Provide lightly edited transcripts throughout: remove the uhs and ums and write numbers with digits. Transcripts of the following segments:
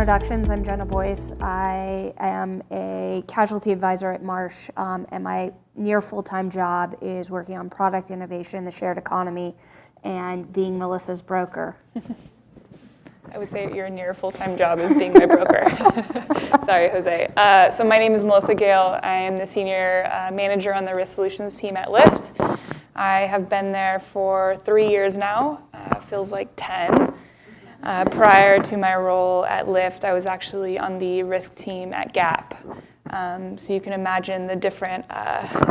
introductions, I'm Jenna Boyce. I am a casualty advisor at Marsh, and my near full-time job is working on product innovation, the shared economy, and being Melissa's broker. I would say your near full-time job is being my broker. Sorry, Jose. So my name is Melissa Gale. I am the senior manager on the risk solutions team at Lyft. I have been there for 3 years now. Feels like 10. Prior to my role at Lyft, I was actually on the risk team at Gap. So you can imagine the different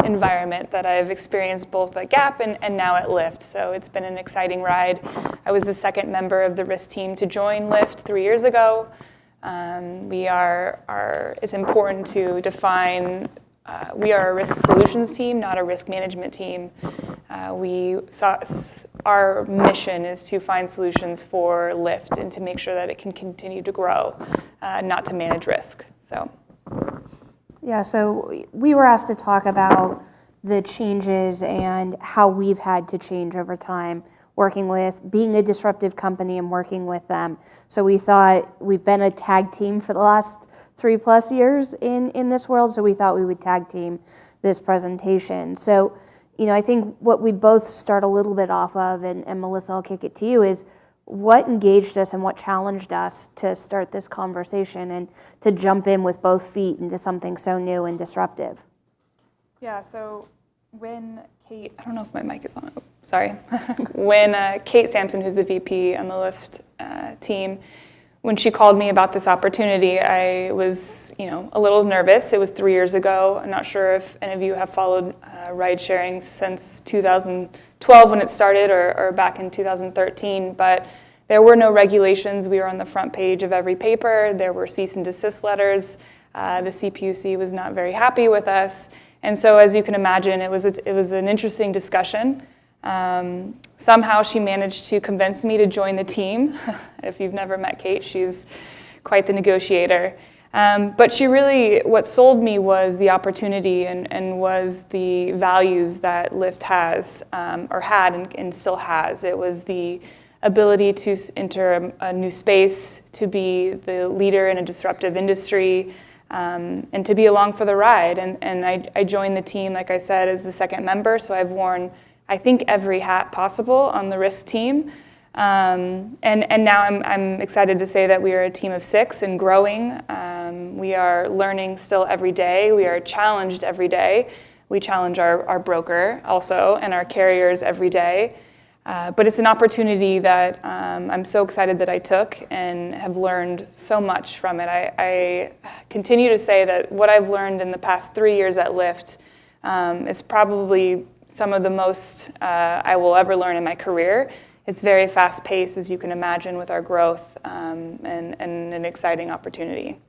environment that I've experienced both at Gap and now at Lyft. So it's been an exciting ride. I was the second member of the risk team to join Lyft 3 years ago. It's important to define, we are a risk solutions team, not a risk management team. Our mission is to find solutions for Lyft and to make sure that it can continue to grow, not to manage risk. So we were asked to talk about the changes and how we've had to change over time, being a disruptive company and working with them. So we thought we've been a tag team for the last 3+ years in this world, so we thought we would tag team this presentation. So, I think what we both start a little bit off of, and Melissa, I'll kick it to you, is what engaged us and what challenged us to start this conversation and to jump in with both feet into something so new and disruptive? Yeah, so when Kate, I don't know if my mic is on, sorry. When Kate Sampson, who's the VP on the Lyft team, when she called me about this opportunity, I was, a little nervous. It was 3 years ago. I'm not sure if any of you have followed ride sharing since 2012 when it started or back in 2013, but there were no regulations. We were on the front page of every paper. There were cease and desist letters. The CPUC was not very happy with us. And so as you can imagine, it was an interesting discussion. Somehow she managed to convince me to join the team. If you've never met Kate, she's quite the negotiator. But what sold me was the opportunity and was the values that Lyft has, or had and still has. It was the ability to enter a new space, to be the leader in a disruptive industry, and to be along for the ride. And I joined the team, like I said, as the second member, so I've worn, I think, every hat possible on the risk team. And now I'm excited to say that we are a team of 6 and growing. We are learning still every day. We are challenged every day. We challenge our broker also and our carriers every day. But it's an opportunity that I'm so excited that I took and have learned so much from it. I continue to say that what I've learned in the past 3 years at Lyft is probably some of the most I will ever learn in my career. It's very fast-paced, as you can imagine, with our growth and an exciting opportunity.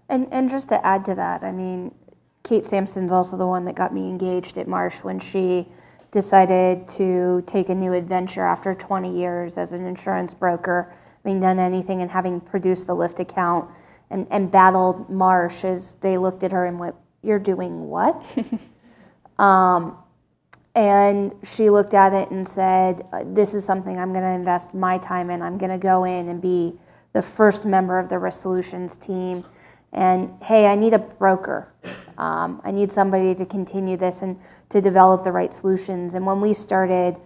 And just to add to that, Kate Sampson's also the one that got me engaged at Marsh when she decided to take a new adventure after 20 years as an insurance broker, done anything, and having produced the Lyft account and battled Marsh as they looked at her and went, "You're doing what?" And she looked at it and said, "This is something I'm going to invest my time in. I'm going to go in and be the first member of the risk solutions team. And hey, I need a broker. I need somebody to continue this and to develop the right solutions." And when we started,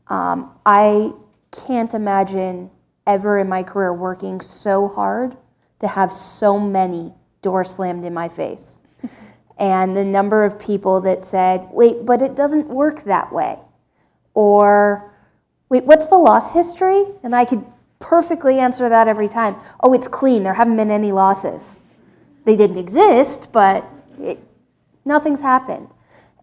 I can't imagine ever in my career working so hard to have so many doors slammed in my face. And the number of people that said, "Wait, but it doesn't work that way." Or, "Wait, what's the loss history?" And I could perfectly answer that every time. "Oh, it's clean. There haven't been any losses." They didn't exist, but nothing's happened.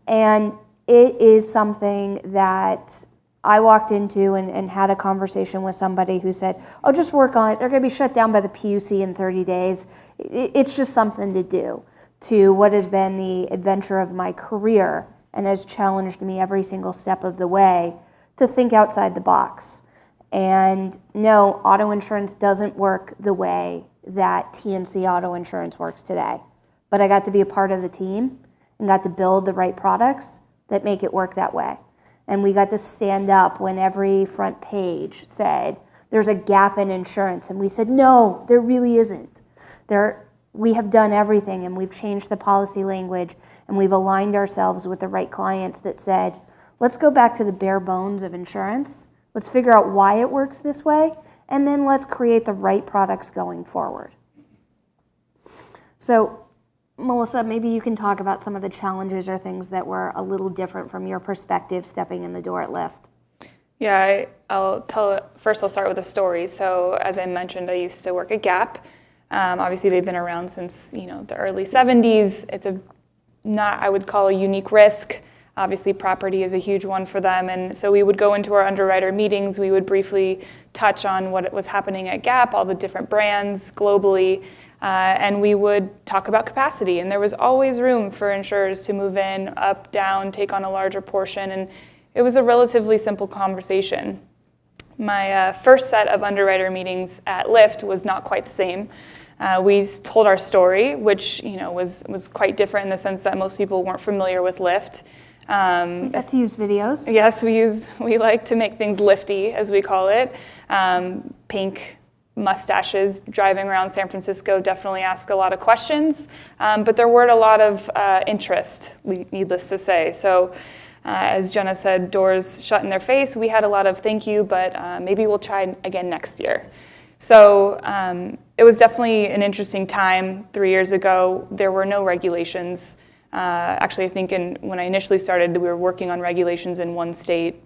And it is something that I walked into and had a conversation with somebody who said, "Oh, just work on it. They're going to be shut down by the PUC in 30 days. It's just something to do." To what has been the adventure of my career and has challenged me every single step of the way to think outside the box. And no, auto insurance doesn't work the way that TNC auto insurance works today. But I got to be a part of the team and got to build the right products that make it work that way. And we got to stand up when every front page said there's a gap in insurance. And we said, no, there really isn't. We have done everything, and we've changed the policy language, and we've aligned ourselves with the right clients that said, let's go back to the bare bones of insurance. Let's figure out why it works this way, and then let's create the right products going forward. So, Melissa, maybe you can talk about some of the challenges or things that were a little different from your perspective stepping in the door at Lyft. Yeah, I'll start with a story. So as I mentioned, I used to work at Gap. Obviously, they've been around since the early 70s. It's I would call a unique risk. Obviously, property is a huge one for them. And so we would go into our underwriter meetings. We would briefly touch on what was happening at Gap, all the different brands globally, and we would talk about capacity. And there was always room for insurers to move in, up, down, take on a larger portion. And it was a relatively simple conversation. My first set of underwriter meetings at Lyft was not quite the same. We told our story, which was quite different in the sense that most people weren't familiar with Lyft. We got to use videos. Yes, we like to make things lifty, as we call it. Pink mustaches driving around San Francisco definitely ask a lot of questions, but there weren't a lot of interest, needless to say. So as Jenna said, doors shut in their face. We had a lot of thank you, but maybe we'll try again next year. So it was definitely an interesting time 3 years ago. There were no regulations. Actually, I think when I initially started, we were working on regulations in one state.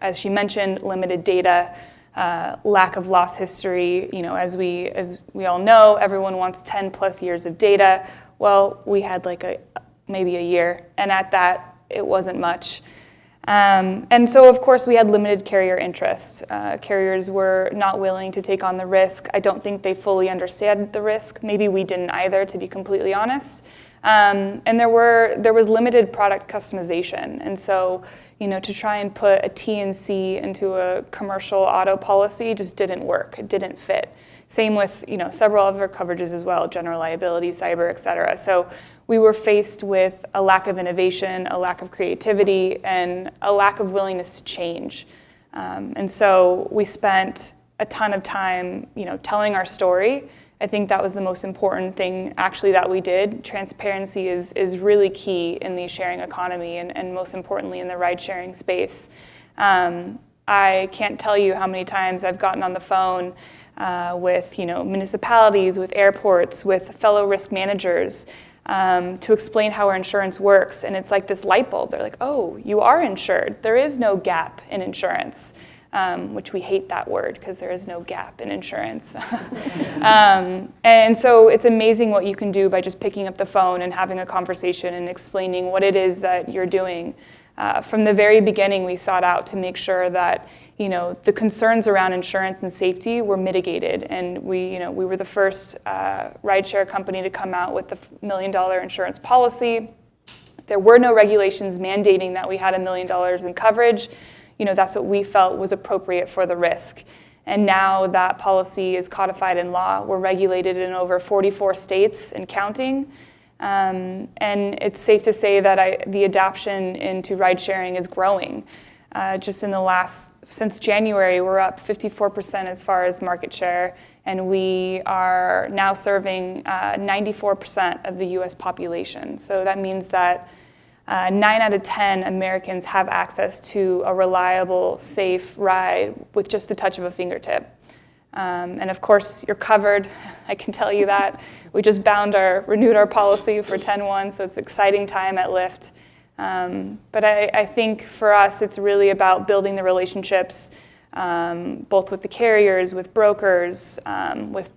As she mentioned, limited data, lack of loss history. As we all know, everyone wants 10 plus years of data. Well, we had maybe a year, and at that, it wasn't much. And so, of course, we had limited carrier interest. Carriers were not willing to take on the risk. I don't think they fully understand the risk. Maybe we didn't either, to be completely honest. And there was limited product customization. And so, to try and put a T&C into a commercial auto policy just didn't work. It didn't fit. Same with, several other coverages as well, general liability, cyber, et cetera. So we were faced with a lack of innovation, a lack of creativity, and a lack of willingness to change. And so we spent a ton of time, telling our story. I think that was the most important thing actually that we did. Transparency is really key in the sharing economy and most importantly in the ride sharing space. I can't tell you how many times I've gotten on the phone with municipalities, with airports, with fellow risk managers to explain how our insurance works. And it's like this light bulb. They're like, oh, you are insured. There is no gap in insurance. Which we hate that word because there is no gap in insurance. And so it's amazing what you can do by just picking up the phone and having a conversation and explaining what it is that you're doing. From the very beginning, we sought out to make sure that the concerns around insurance and safety were mitigated, and we were the first rideshare company to come out with the $1 million insurance policy. There were no regulations mandating that we had $1 million in coverage. That's what we felt was appropriate for the risk. And now that policy is codified in law. We're regulated in over 44 states and counting. And it's safe to say that the adoption into ride sharing is growing. Just since January, we're up 54% as far as market share. And we are now serving 94% of the US population. So that means that 9 out of 10 Americans have access to a reliable, safe ride with just the touch of a fingertip. And of course, you're covered. I can tell you that. We just renewed our policy for 10/1, so it's an exciting time at Lyft. But I think for us, it's really about building the relationships, both with the carriers, with brokers, with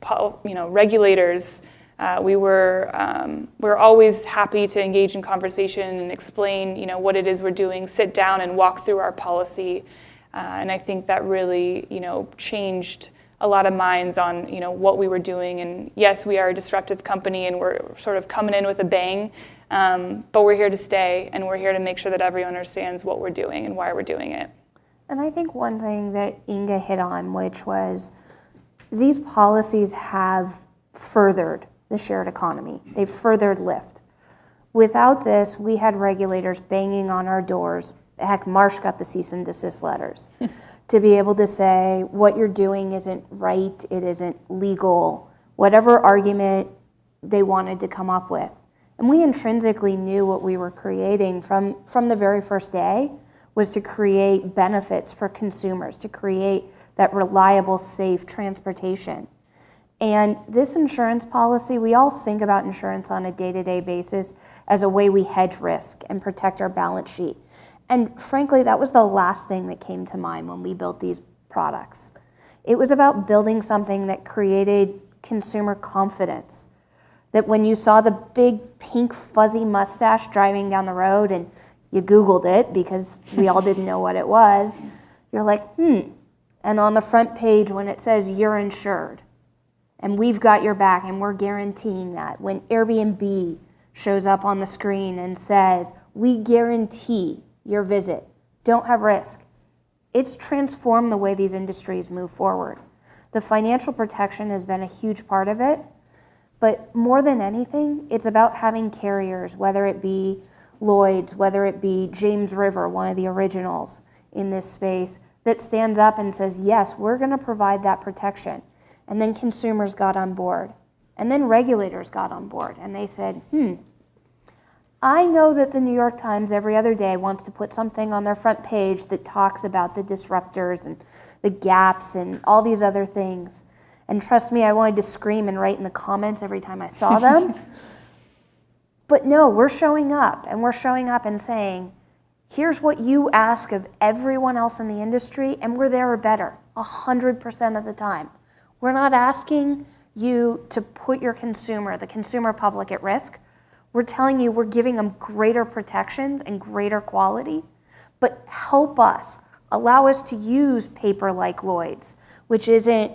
regulators. We're always happy to engage in conversation and explain, what it is we're doing, sit down and walk through our policy. And I think that really, changed a lot of minds on, what we were doing. And yes, we are a disruptive company and we're sort of coming in with a bang, but we're here to stay and we're here to make sure that everyone understands what we're doing and why we're doing it. And I think one thing that Inga hit on, which was these policies have furthered the shared economy. They've furthered Lyft. Without this, we had regulators banging on our doors heck, Marsh got the cease and desist letters. To be able to say what you're doing isn't right, it isn't legal, whatever argument they wanted to come up with. And we intrinsically knew what we were creating from the very first day was to create benefits for consumers, to create that reliable, safe transportation. And this insurance policy, we all think about insurance on a day-to-day basis as a way we hedge risk and protect our balance sheet. And frankly, that was the last thing that came to mind when we built these products. It was about building something that created consumer confidence. That when you saw the big pink fuzzy mustache driving down the road and you Googled it because we all didn't know what it was, you're like, And on the front page when it says you're insured and we've got your back and we're guaranteeing that. When Airbnb shows up on the screen and says, we guarantee your visit, don't have risk. It's transformed the way these industries move forward. The financial protection has been a huge part of it, but more than anything, it's about having carriers, whether it be Lloyd's, whether it be James River, one of the originals in this space, that stands up and says, yes, we're gonna provide that protection. And then consumers got on board. And then regulators got on board and they said, I know that the New York Times every other day wants to put something on their front page that talks about the disruptors and the gaps and all these other things. And trust me, I wanted to scream and write in the comments every time I saw them. But no, we're showing up and saying, here's what you ask of everyone else in the industry, and we're there or better 100% of the time. We're not asking you to put your consumer, the consumer public, at risk. We're telling you we're giving them greater protections and greater quality, but help us, allow us to use paper like Lloyd's, which isn't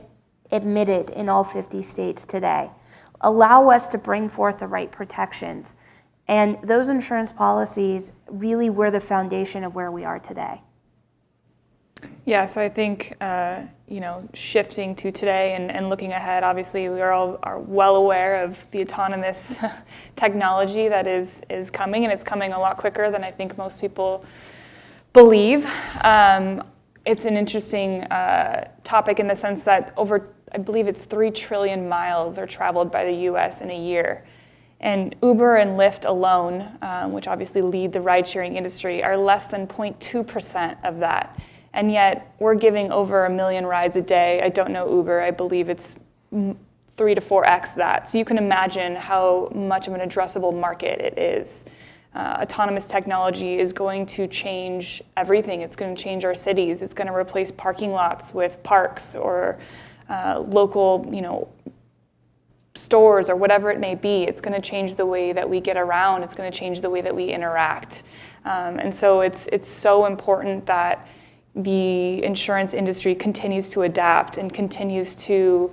admitted in all 50 states today. Allow us to bring forth the right protections. And those insurance policies really were the foundation of where we are today. Yeah, so I think, shifting to today and looking ahead, obviously we are well aware of the autonomous technology that is coming, and it's coming a lot quicker than I think most people believe. It's an interesting topic in the sense that I believe it's 3 trillion miles are traveled by the US in a year. And Uber and Lyft alone, which obviously lead the ride-sharing industry, are less than 0.2% of that. And yet we're giving over 1 million rides a day. I don't know Uber. I believe it's 3 to 4x that. So you can imagine how much of an addressable market it is. Autonomous technology is going to change everything. It's going to change our cities. It's going to replace parking lots with parks or local, stores or whatever it may be. It's going to change the way that we get around. It's going to change the way that we interact. And so it's so important that the insurance industry continues to adapt and continues to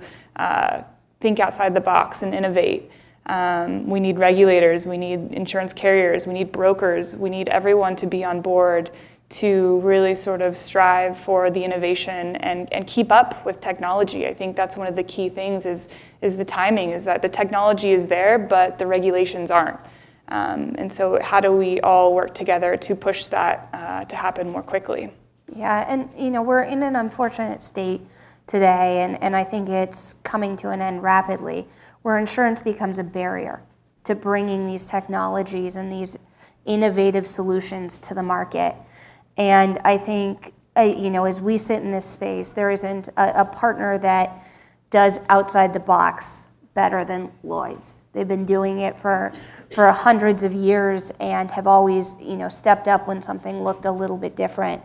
think outside the box and innovate. We need regulators, we need insurance carriers, we need brokers, we need everyone to be on board to really sort of strive for the innovation and keep up with technology. I think that's one of the key things is the timing, is that the technology is there, but the regulations aren't. And so how do we all work together to push that to happen more quickly? Yeah, and we're in an unfortunate state today, and I think it's coming to an end rapidly, where insurance becomes a barrier to bringing these technologies and these innovative solutions to the market. And I think, as we sit in this space, there isn't a partner that does outside the box better than Lloyd's. They've been doing it for hundreds of years and have always, stepped up when something looked a little bit different.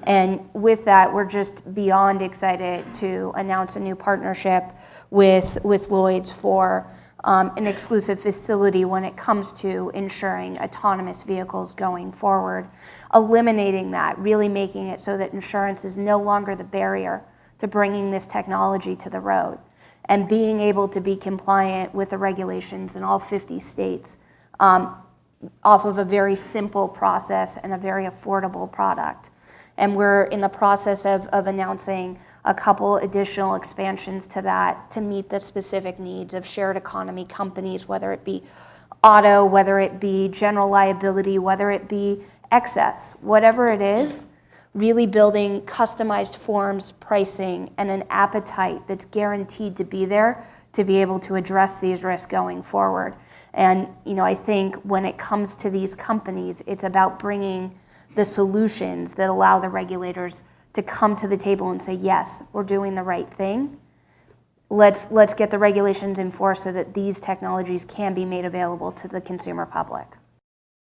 And with that, we're just beyond excited to announce a new partnership with Lloyd's for an exclusive facility when it comes to insuring autonomous vehicles going forward, eliminating that, really making it so that insurance is no longer the barrier to bringing this technology to the road, and being able to be compliant with the regulations in all 50 states off of a very simple process and a very affordable product. And we're in the process of announcing a couple additional expansions to that to meet the specific needs of shared economy companies, whether it be auto, whether it be general liability, whether it be excess, whatever it is, really building customized forms, pricing, and an appetite that's guaranteed to be there to be able to address these risks going forward. And I think when it comes to these companies, it's about bringing the solutions that allow the regulators to come to the table and say, yes, we're doing the right thing. Let's get the regulations enforced so that these technologies can be made available to the consumer public.